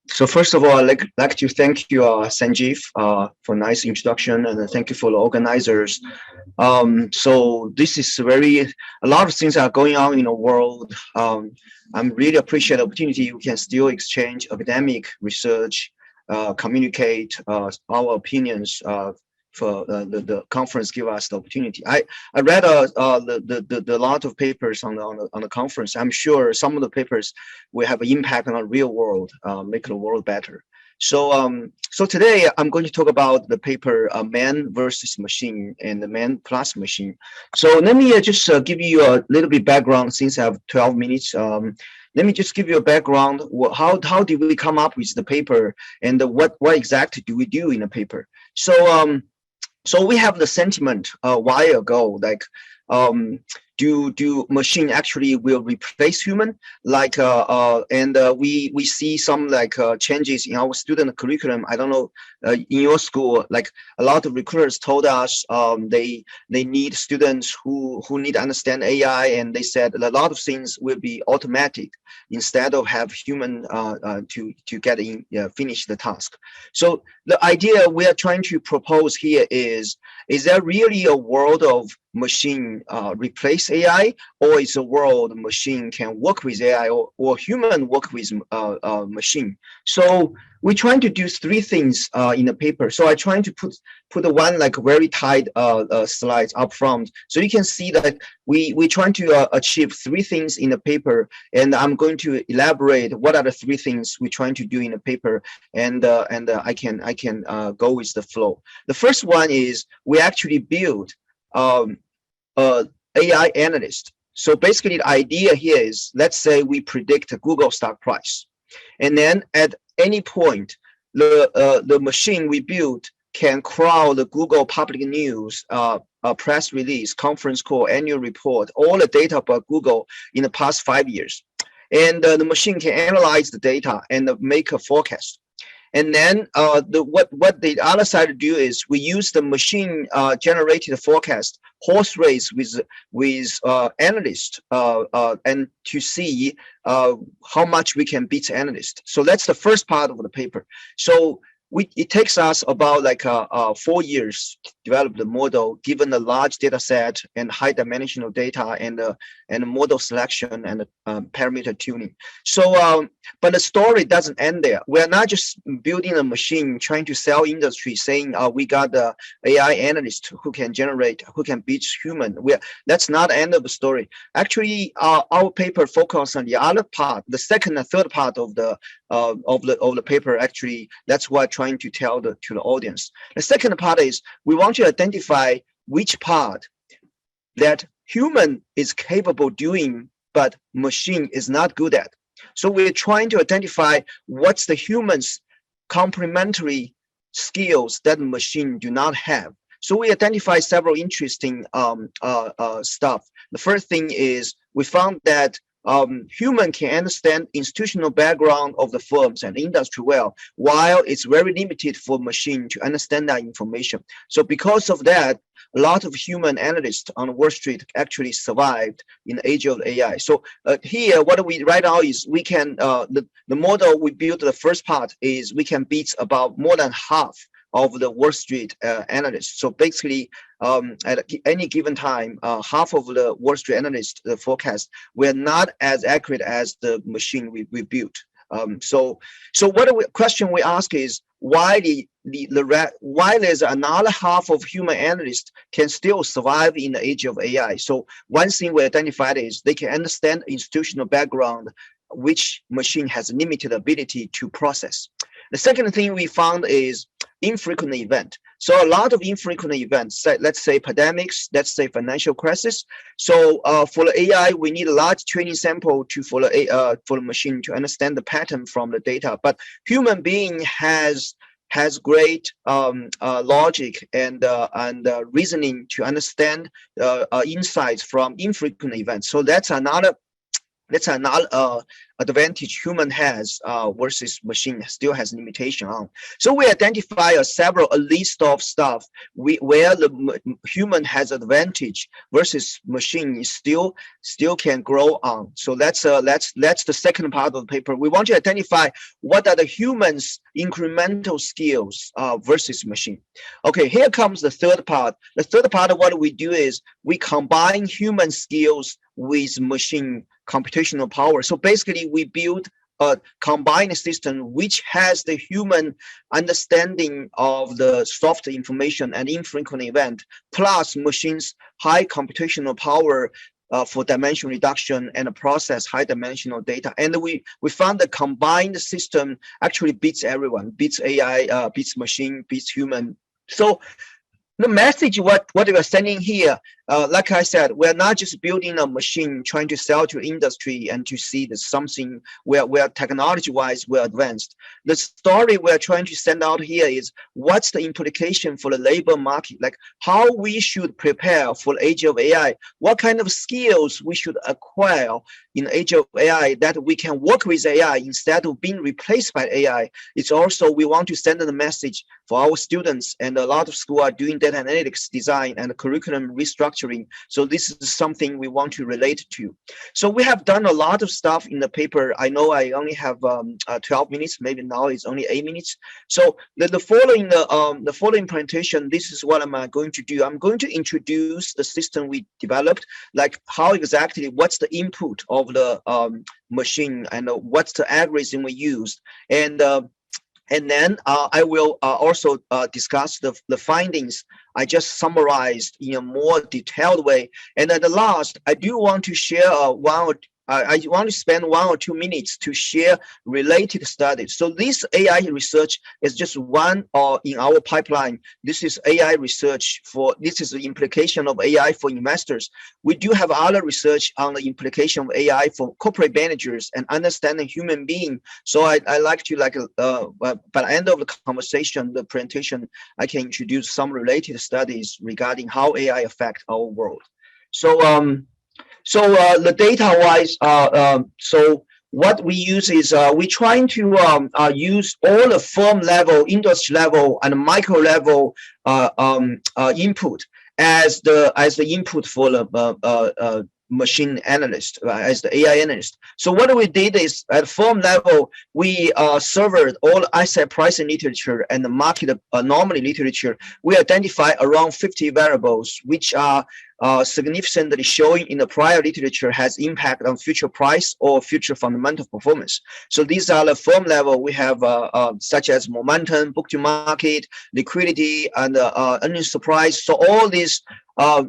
So first of all, I'd like to thank you, Sanjeev, for nice introduction, and thank you for the organizers. So this is a lot of things are going on in the world. I'm really appreciate the opportunity we can still exchange academic research, communicate our opinions. For the conference give us the opportunity. I read the lot of papers on the conference. I'm sure some of the papers will have an impact on the real world, make the world better. So today I'm going to talk about the paper man versus machine and the man plus machine. So let me just give you a little bit background since I have 12 minutes. Let me just give you a background. How did we come up with the paper, and what exactly do we do in the paper? So we have the sentiment a while ago, like, do machine actually will replace human? Like, we see some like changes in our student curriculum. I don't know, in your school, like a lot of recruiters told us they need students who need to understand AI, and they said a lot of things will be automatic instead of have human to get in finish the task. So the idea we are trying to propose here is there really a world of machine replace AI, or is a world machine can work with AI, or human work with machine? So we're trying to do three things in the paper. So I trying to put the one like very tight slides up front, so you can see that we're trying to achieve three things in the paper, and I'm going to elaborate what are the three things we're trying to do in the paper, and I can go with the flow. The first one is we actually build AI analyst. So basically the idea here is, let's say we predict Google stock price, and then at any point, the machine we built can crawl the Google public news, press release, conference call, annual report, all the data about Google in the past 5 years. And the machine can analyze the data and make a forecast. And then what the other side do is we use the machine generated forecast horse race with analysts and to see how much we can beat analysts. So that's the first part of the paper. So it takes us about like 4 years to develop the model, given a large data set and high dimensional data and model selection and parameter tuning. So, but the story doesn't end there. We're not just building a machine trying to sell industry, saying we got the AI analyst who can beat human. That's not the end of the story. Actually, our paper focused on the other part, the second and third part of the paper. Actually, that's what I'm trying to tell to the audience. The second part is we want to identify which part that human is capable doing, but machine is not good at. So we're trying to identify what's the human's complementary skills that machine do not have. So we identify several interesting stuff. The first thing is we found that human can understand institutional background of the firms and industry well, while it's very limited for machine to understand that information. So because of that, a lot of human analysts on Wall Street actually survived in the age of AI. So here, what we right now is we can, the model we built, the first part is we can beat about more than half of the Wall Street analysts. So basically, at any given time, half of the Wall Street analysts, the forecast, were not as accurate as the machine we built. So what question we ask is why why there's another half of human analysts can still survive in the age of AI. So one thing we identified is they can understand institutional background, which machine has limited ability to process. The second thing we found is infrequent event. So a lot of infrequent events, let's say pandemics, let's say financial crisis. So for the AI, we need a large training sample for the machine to understand the pattern from the data. But human being has great logic and reasoning to understand insights from infrequent events. So that's another advantage human has versus machine still has limitation on. So we identify a list of stuff where the human has advantage versus machine is still can grow on. So that's the second part of the paper. We want to identify what are the humans incremental skills versus machine. Okay, here comes the third part. The third part of what we do is we combine human skills with machine computational power. So basically we build a combined system which has the human understanding of the soft information and infrequent event, plus machines high computational power for dimension reduction and process high dimensional data. And we found the combined system actually beats everyone, beats AI, beats machine, beats human. So the message what we are sending here, like I said, we're not just building a machine trying to sell to industry and to see that something where technology wise we're advanced. The story we're trying to send out here is what's the implication for the labor market, like how we should prepare for the age of AI, what kind of skills we should acquire in the age of AI that we can work with AI instead of being replaced by AI. It's also we want to send a message for our students, and a lot of schools are doing data analytics design and curriculum restructuring. So this is something we want to relate to. So we have done a lot of stuff in the paper. I know I only have 12 minutes, maybe now it's only 8 minutes. So the following presentation, this is what I'm going to do. I'm going to introduce the system we developed, like how exactly, what's the input of the machine and what's the algorithm we used. And then I will also discuss the findings I just summarized in a more detailed way. And at the last, I do want to share I want to spend 1 or 2 minutes to share related studies. So this AI research is just one in our pipeline. This is AI research this is the implication of AI for investors. We do have other research on the implication of AI for corporate managers and understanding human being. So I like to by the end of the conversation, the presentation, I can introduce some related studies regarding how AI affects our world. So the data-wise, so what we use is we're trying to use all the firm level, industry level, and micro level input as the input for the machine analyst, as the AI analyst. So what we did is at firm level, we surveyed all asset pricing literature and the market anomaly literature. We identify around 50 variables which are significantly showing in the prior literature has impact on future price or future fundamental performance. So these are the firm level. We have such as momentum, book to market, liquidity, and earnings surprise. So all these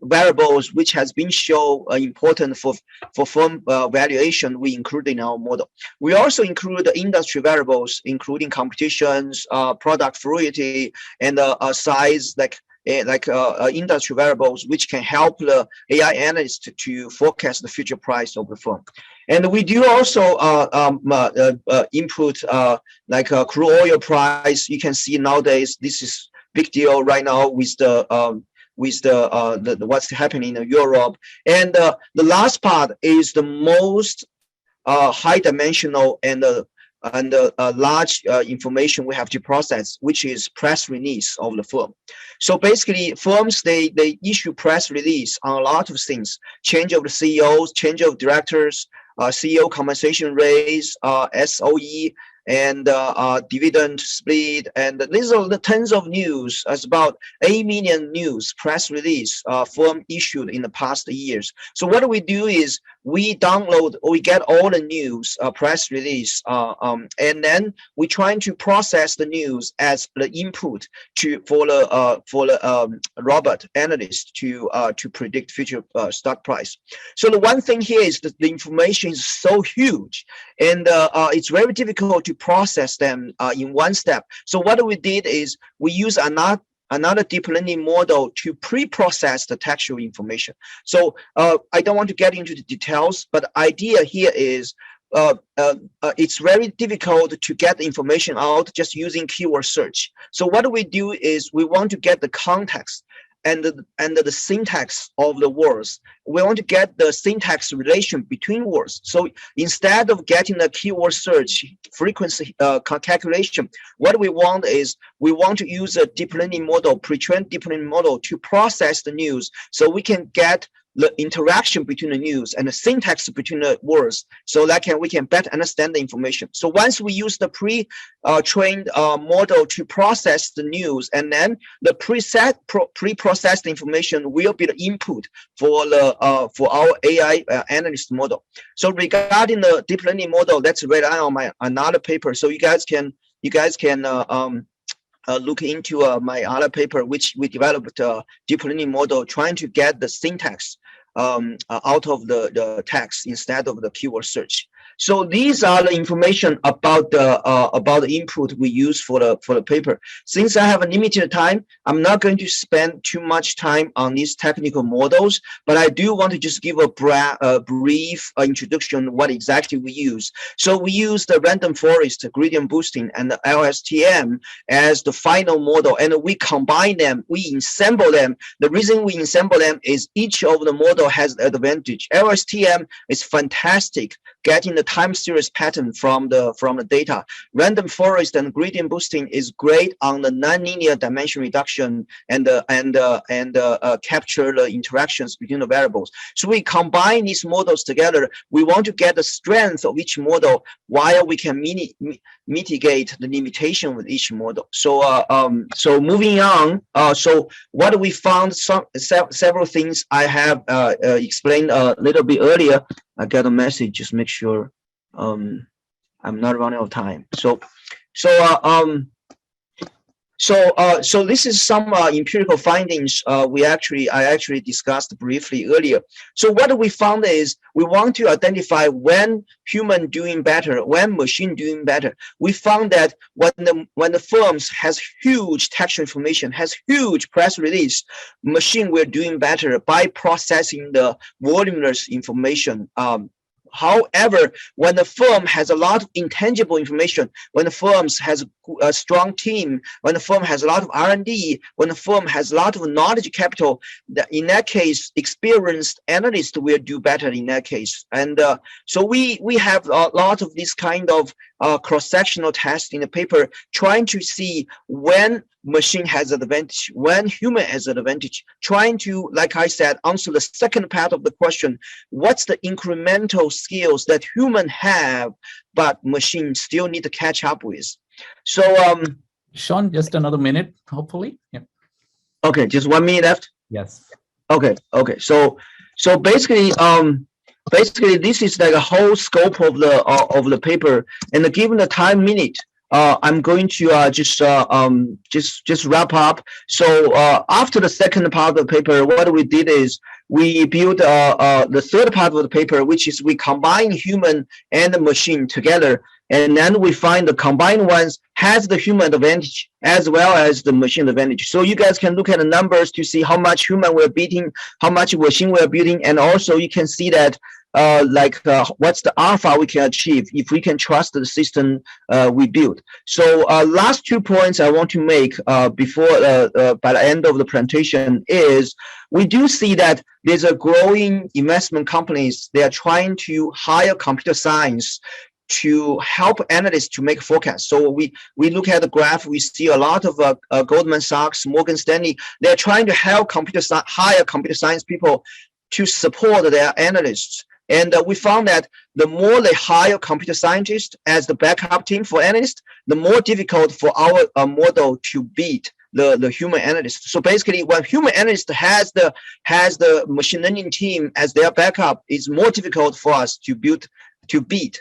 variables which has been shown important for firm valuation, we include in our model. We also include the industry variables, including competitions, product fluidity, and size, like industry variables, which can help the AI analyst to forecast the future price of the firm. And we do also input like crude oil price. You can see nowadays this is big deal right now with the what's happening in Europe. And the last part is the most high dimensional and large information we have to process, which is press release of the firm. So basically, firms they issue press release on a lot of things: change of the CEOs, change of directors, CEO compensation raise, SOE, and dividend split, and these are the tons of news. As about 8 million news press release firm issued in the past years. So what we do is we download or we get all the news press release, and then we trying to process the news as the input for the robot analyst to predict future stock price. So the one thing here is that the information is so huge, and it's very difficult to process them in one step. So what we did is we use another deep learning model to pre-process the textual information. So I don't want to get into the details, but the idea here is it's very difficult to get the information out just using keyword search. So what we do is we want to get the context. the syntax of the words. We want to get the syntax relation between words. So instead of getting the keyword search frequency calculation, what we want is we want to use a deep learning model, pre-trained deep learning model, to process the news, so we can get the interaction between the news and the syntax between the words, so that we can better understand the information. So once we use the pre-trained model to process the news, and then the pre-processed information will be the input for our AI analyst model. So regarding the deep learning model, that's read on my another paper. So you guys can look into my other paper, which we developed a deep learning model trying to get the syntax out of the text instead of the keyword search. So these are the information about the input we use for the paper. Since I have a limited time, I'm not going to spend too much time on these technical models, but I do want to just give a brief introduction what exactly we use. So we use the random forest, gradient boosting, and the LSTM as the final model, and we combine them, we ensemble them. The reason we ensemble them is each of the model has the advantage. LSTM is fantastic, getting the time series pattern from the data. Random forest and gradient boosting is great on the nonlinear dimension reduction and capture the interactions between the variables. So we combine these models together. We want to get the strength of each model while we can mitigate the limitation with each model. So so moving on. So what we found, several things I have explained a little bit earlier. I got a message, just make sure I'm not running out of time. So this is some empirical findings I actually discussed briefly earlier. So what we found is we want to identify when human doing better, when machine doing better. We found that when the firms has huge textual information, has huge press release, machine will doing better by processing the voluminous information. However, when the firm has a lot of intangible information, when the firm has a strong team, when the firm has a lot of R&D, when the firm has a lot of knowledge capital, in that case, experienced analysts will do better in that case. And so we have a lot of this kind of cross-sectional tests in the paper, trying to see when machine has an advantage, when human has an advantage, trying to, like I said, answer the second part of the question: what's the incremental skills that human have but machine still need to catch up with? So Sean, just another minute, hopefully. Yeah. Okay, just 1 minute left. Yes. Okay. So basically this is like a whole scope of the paper, and given the time limit, I'm going to just wrap up. So after the second part of the paper, what we did is we built the third part of the paper, which is we combine human and the machine together, and then we find the combined ones has the human advantage as well as the machine advantage. So you guys can look at the numbers to see how much human we're beating, how much machine we're beating, and also you can see that what's the alpha we can achieve if we can trust the system we build. So last 2 points I want to make before by the end of the presentation is we do see that there's a growing investment companies. They are trying to hire computer science to help analysts to make forecasts. So we look at the graph, we see a lot of Goldman Sachs, Morgan Stanley. They're trying to help hire computer science people to support their analysts. And we found that the more they hire computer scientists as the backup team for analysts, the more difficult for our model to beat the human analyst. So basically, when human analyst has the machine learning team as their backup, it's more difficult for us to beat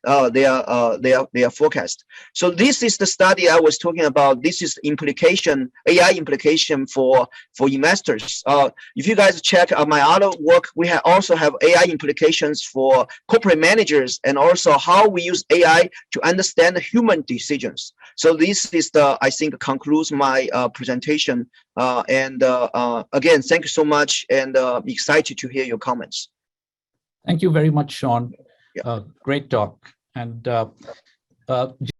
their forecast. So this is the study I was talking about. This is implication, AI implication for investors. If you guys check my other work, we also have AI implications for corporate managers, and also how we use AI to understand human decisions. So this is I think concludes my presentation. Again, thank you so much, and excited to hear your comments. Thank you very much, Sean. Yeah. Great talk. And